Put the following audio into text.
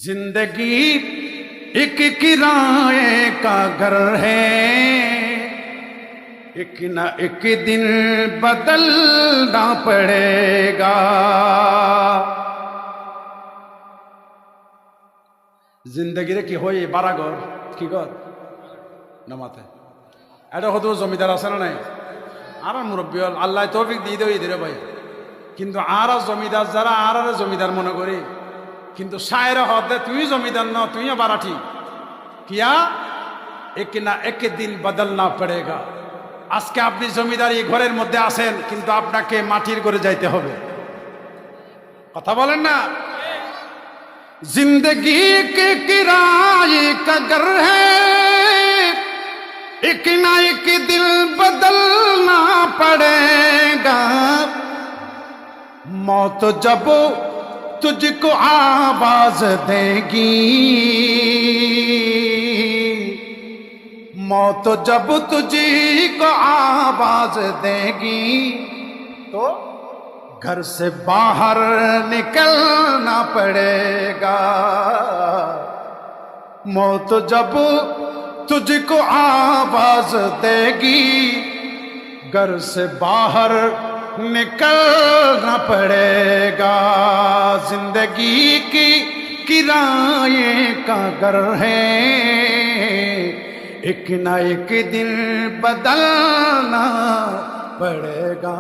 जिंदगी एक किराए का घर है, एक न एक दिन बदलना पड़ेगा। जिंदगी रे কি হয় বাড়া ঘর কি ঘর না মাথায় এটা কত জমিদার আছে না নাই আর মুরব্বী আল্লাহ তৌফিক দিয়ে দেয় এদের ভাই কিন্তু আর জমিদার যারা আর জমিদার মনে করি কিন্তু শায়ের হদে তুই জমিদার না তুই বারাঠি কিয়া এক না এক দিন বদলনা পড়েগা। আজকে আপনি জমিদারি ঘরের মধ্যে আছেন কিন্তু আপনাকে মাটির ঘরে যাইতে হবে। কথা বলেন না। जिंदगी के किराए का घर है, एक ना एक दिल बदलना पड़ेगा। मौत जब तुझको आवाज देगी, मौत जब तुझको आवाज देगी तो घर से बाहर निकलना पड़ेगा। मौत जब तुझको आवाज देगी घर से बाहर निकलना पड़ेगा। जिंदगी की किराए का घर है, एक ना एक दिन बदलना पड़ेगा।